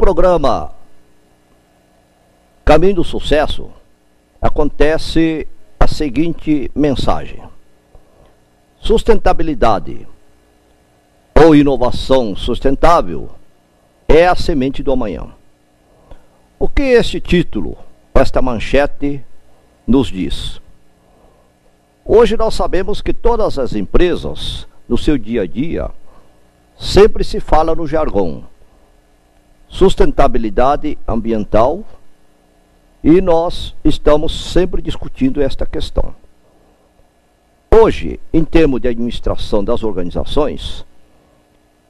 programa Caminho do Sucesso acontece a seguinte mensagem: sustentabilidade ou inovação sustentável é a semente do amanhã. O que este título, esta manchete, nos diz? Hoje nós sabemos que todas as empresas, no seu dia a dia, sempre se fala no jargão sustentabilidade ambiental, e nós estamos sempre discutindo esta questão. Hoje, em termos de administração das organizações,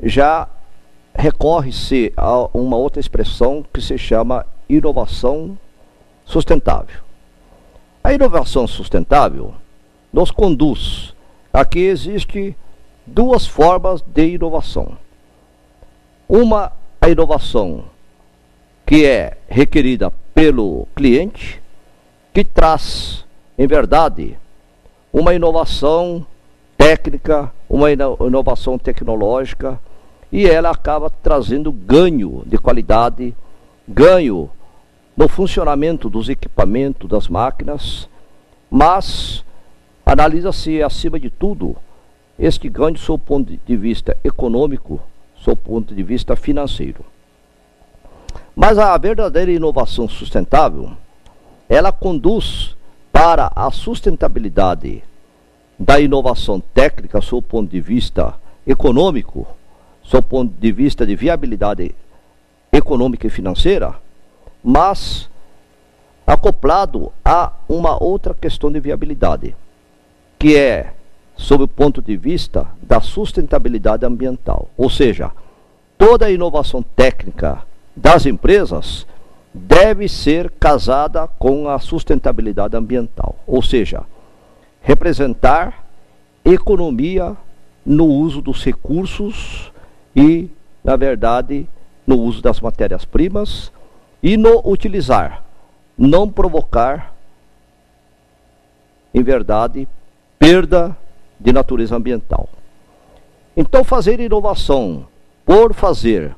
já recorre-se a uma outra expressão que se chama inovação sustentável. A inovação sustentável nos conduz a que existe duas formas de inovação. Uma, a inovação que é requerida pelo cliente, que traz, em verdade, uma inovação técnica, uma inovação tecnológica, e ela acaba trazendo ganho de qualidade, ganho no funcionamento dos equipamentos, das máquinas, mas analisa-se, acima de tudo, este ganho do seu ponto de vista econômico, do seu ponto de vista financeiro. Mas a verdadeira inovação sustentável, ela conduz para a sustentabilidade da inovação técnica, do seu ponto de vista econômico, do seu ponto de vista de viabilidade econômica e financeira, mas acoplado a uma outra questão de viabilidade, que é sob o ponto de vista da sustentabilidade ambiental. Ou seja, toda a inovação técnica das empresas deve ser casada com a sustentabilidade ambiental. Ou seja, representar economia no uso dos recursos e, na verdade, no uso das matérias-primas e no utilizar, não provocar, em verdade, perda de natureza ambiental. Então, fazer inovação por fazer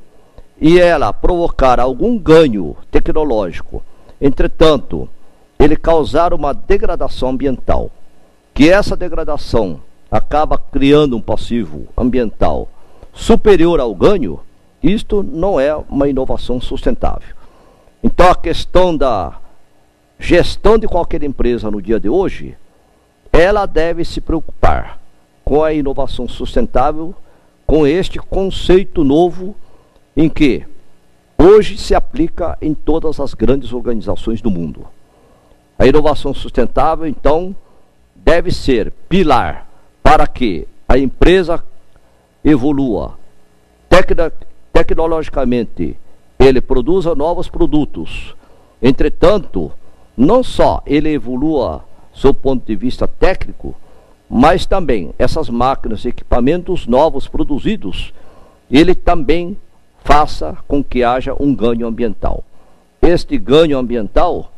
e ela provocar algum ganho tecnológico, entretanto, ele causar uma degradação ambiental, que essa degradação acaba criando um passivo ambiental superior ao ganho, isto não é uma inovação sustentável. Então, a questão da gestão de qualquer empresa no dia de hoje, ela deve se preocupar com a inovação sustentável, com este conceito novo em que hoje se aplica em todas as grandes organizações do mundo. A inovação sustentável, então, deve ser pilar para que a empresa evolua tecnologicamente, ele produza novos produtos. Entretanto, não só ele evolua do ponto de vista técnico, mas também essas máquinas e equipamentos novos produzidos, ele também faça com que haja um ganho ambiental. Este ganho ambiental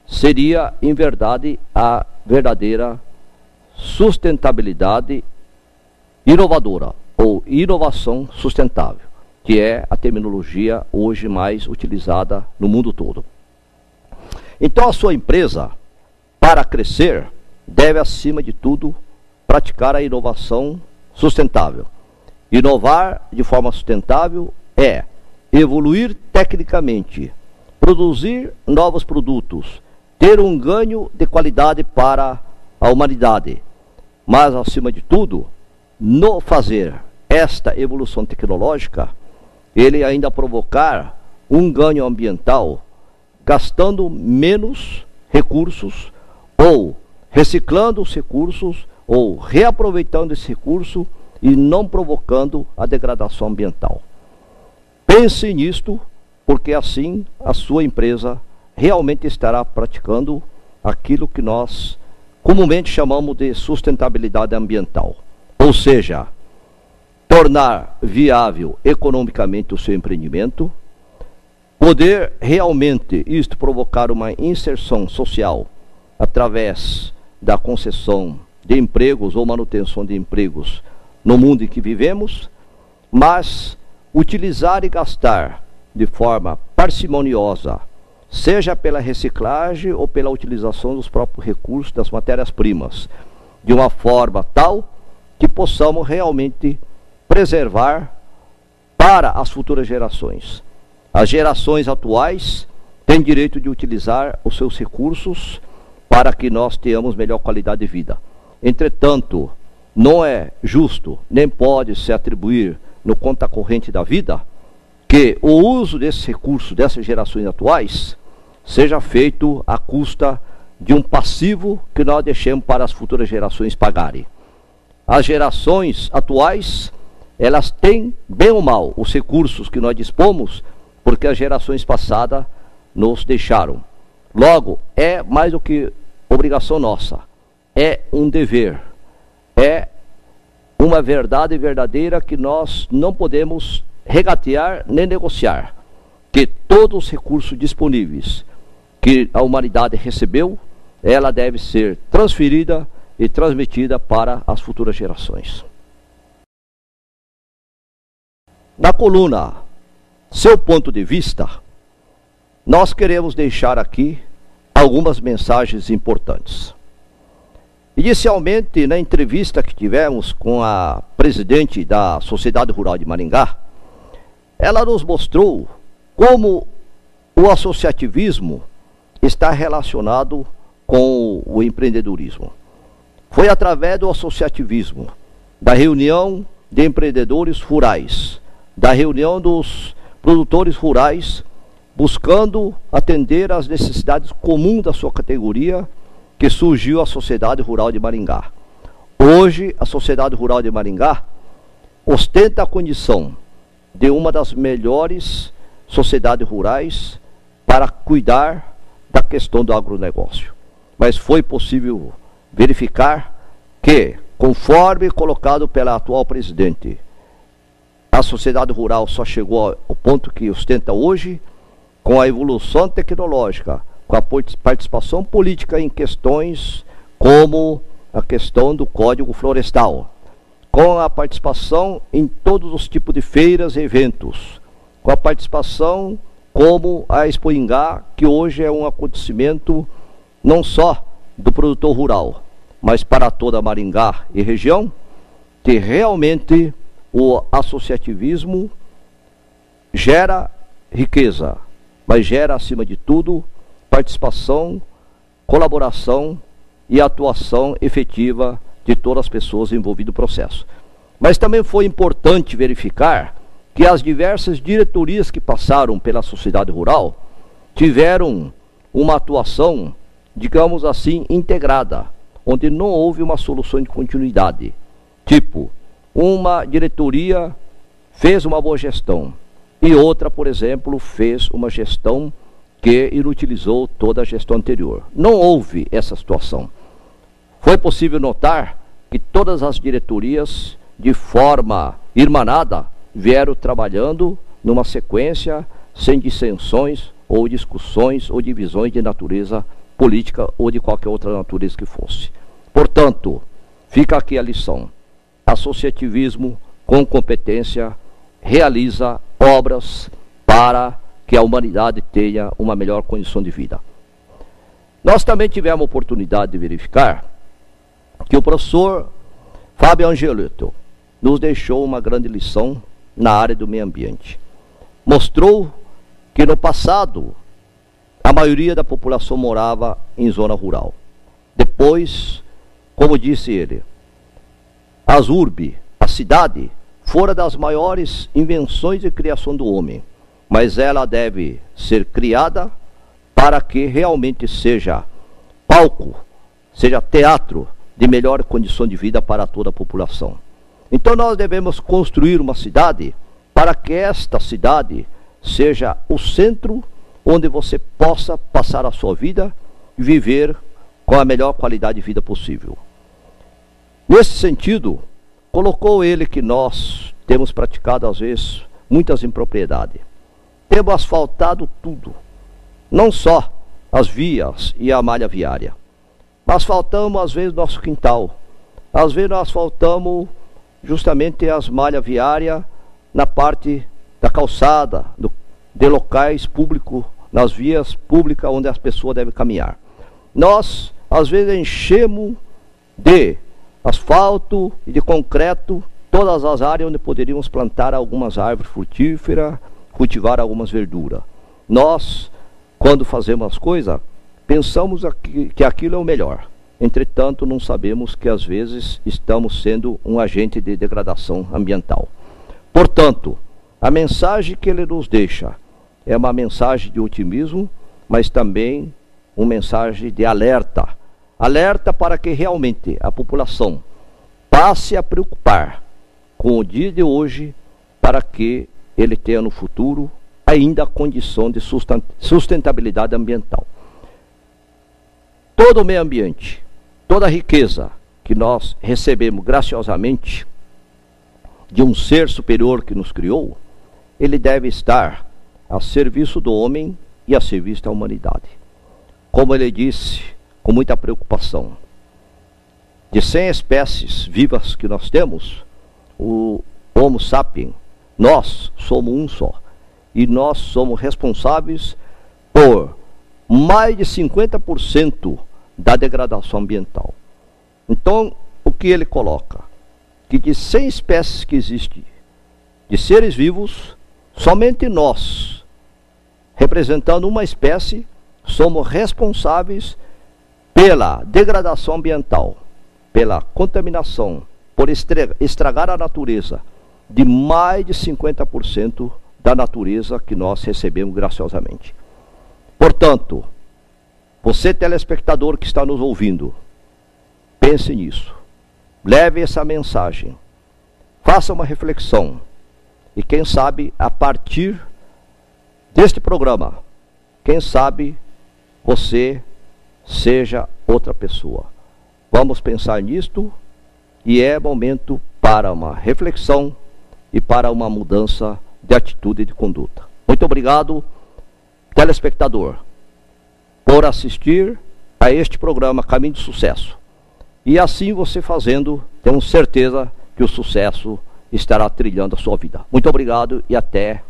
seria, em verdade, a verdadeira sustentabilidade inovadora, ou inovação sustentável, que é a terminologia hoje mais utilizada no mundo todo. Então, a sua empresa, para crescer, deve, acima de tudo, praticar a inovação sustentável. Inovar de forma sustentável é evoluir tecnicamente, produzir novos produtos, ter um ganho de qualidade para a humanidade, mas, acima de tudo, no fazer esta evolução tecnológica, ele ainda provocar um ganho ambiental, gastando menos recursos, ou reciclando os recursos, ou reaproveitando esse recurso e não provocando a degradação ambiental. Pense nisto, porque assim a sua empresa realmente estará praticando aquilo que nós comumente chamamos de sustentabilidade ambiental. Ou seja, tornar viável economicamente o seu empreendimento, poder realmente isto provocar uma inserção social através da concessão de empregos ou manutenção de empregos no mundo em que vivemos, mas utilizar e gastar de forma parcimoniosa, seja pela reciclagem ou pela utilização dos próprios recursos das matérias-primas, de uma forma tal que possamos realmente preservar para as futuras gerações. As gerações atuais têm direito de utilizar os seus recursos para que nós tenhamos melhor qualidade de vida. Entretanto, não é justo, nem pode se atribuir no conta corrente da vida, que o uso desses recursos dessas gerações atuais seja feito à custa de um passivo que nós deixemos para as futuras gerações pagarem. As gerações atuais, elas têm, bem ou mal, os recursos que nós dispomos, porque as gerações passadas nos deixaram. Logo, é mais do que obrigação nossa, é um dever, é uma verdade verdadeira que nós não podemos regatear nem negociar, que todos os recursos disponíveis que a humanidade recebeu, ela deve ser transferida e transmitida para as futuras gerações. Na coluna Seu Ponto de Vista, nós queremos deixar aqui algumas mensagens importantes. Inicialmente, na entrevista que tivemos com a presidente da Sociedade Rural de Maringá, ela nos mostrou como o associativismo está relacionado com o empreendedorismo. Foi através do associativismo, da reunião de empreendedores rurais, da reunião dos produtores rurais, buscando atender às necessidades comuns da sua categoria, que surgiu a Sociedade Rural de Maringá. Hoje, a Sociedade Rural de Maringá ostenta a condição de uma das melhores sociedades rurais para cuidar da questão do agronegócio. Mas foi possível verificar que, conforme colocado pela atual presidente, a sociedade rural só chegou ao ponto que ostenta hoje, com a evolução tecnológica, com a participação política em questões como a questão do Código Florestal, com a participação em todos os tipos de feiras e eventos, com a participação como a Expo Ingá, que hoje é um acontecimento não só do produtor rural, mas para toda Maringá e região, que realmente o associativismo gera riqueza, mas gera, acima de tudo, participação, colaboração e atuação efetiva de todas as pessoas envolvidas no processo. Mas também foi importante verificar que as diversas diretorias que passaram pela sociedade rural tiveram uma atuação, digamos assim, integrada, onde não houve uma solução de continuidade. Tipo, uma diretoria fez uma boa gestão e outra, por exemplo, fez uma gestão que inutilizou toda a gestão anterior. Não houve essa situação. Foi possível notar que todas as diretorias, de forma irmanada, vieram trabalhando numa sequência sem dissensões ou discussões ou divisões de natureza política ou de qualquer outra natureza que fosse. Portanto, fica aqui a lição. Associativismo com competência realiza obras para que a humanidade tenha uma melhor condição de vida. Nós também tivemos a oportunidade de verificar que o professor Fábio Angelotto nos deixou uma grande lição na área do meio ambiente. Mostrou que no passado a maioria da população morava em zona rural. Depois, como disse ele, as urbes, a cidade, fora das maiores invenções e criação do homem, mas ela deve ser criada para que realmente seja palco, seja teatro de melhor condição de vida para toda a população. Então nós devemos construir uma cidade para que esta cidade seja o centro onde você possa passar a sua vida e viver com a melhor qualidade de vida possível. Nesse sentido, colocou ele que nós temos praticado às vezes muitas impropriedades. Temos asfaltado tudo, não só as vias e a malha viária. Asfaltamos às vezes nosso quintal, às vezes nós asfaltamos justamente as malhas viárias na parte da calçada, de locais públicos, nas vias públicas onde as pessoas devem caminhar. Nós, às vezes, enchemos de asfalto e de concreto todas as áreas onde poderíamos plantar algumas árvores frutíferas, cultivar algumas verduras. Nós, quando fazemos as coisas, pensamos que aquilo é o melhor. Entretanto, não sabemos que às vezes estamos sendo um agente de degradação ambiental. Portanto, a mensagem que ele nos deixa é uma mensagem de otimismo, mas também uma mensagem de alerta. Alerta para que realmente a população passe a preocupar com o dia de hoje, para que ele tenha no futuro ainda a condição de sustentabilidade ambiental. Todo o meio ambiente, toda a riqueza que nós recebemos graciosamente de um ser superior que nos criou, ele deve estar a serviço do homem e a serviço da humanidade. Como ele disse, com muita preocupação, de 100 espécies vivas que nós temos, o Homo sapiens, nós somos um só. E nós somos responsáveis por mais de 50% da degradação ambiental. Então, o que ele coloca? Que de 100 espécies que existem, de seres vivos, somente nós, representando uma espécie, somos responsáveis pela degradação ambiental, pela contaminação, por estragar a natureza, de mais de 50% da natureza que nós recebemos graciosamente. Portanto, você telespectador que está nos ouvindo, pense nisso, leve essa mensagem, faça uma reflexão, e quem sabe, a partir deste programa, quem sabe você seja outra pessoa. Vamos pensar nisto, e é momento para uma reflexão e para uma mudança de atitude e de conduta. Muito obrigado, telespectador, por assistir a este programa Caminho de Sucesso. E assim você fazendo, tenho certeza que o sucesso estará trilhando a sua vida. Muito obrigado e até